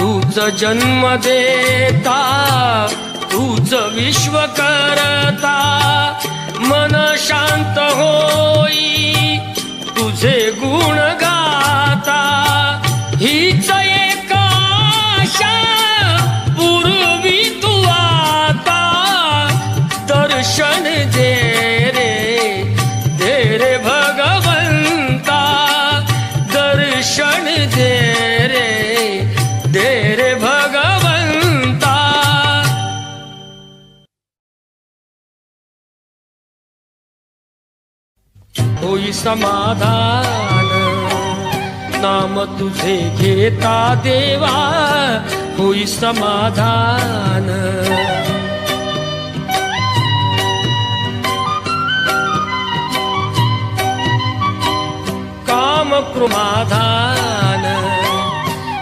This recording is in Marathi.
तूच जन्म देता, तूच विश्व करता, मन शांत होई तुझे गुण गाता. हीच एक आशा पूर्वी तू आता, दर्शन दे रे भगवंता, दर्शन दे रे भगवंता. होई समाधान नाम तुझे घेता देवा, होई समाधान. काम क्रोधाधान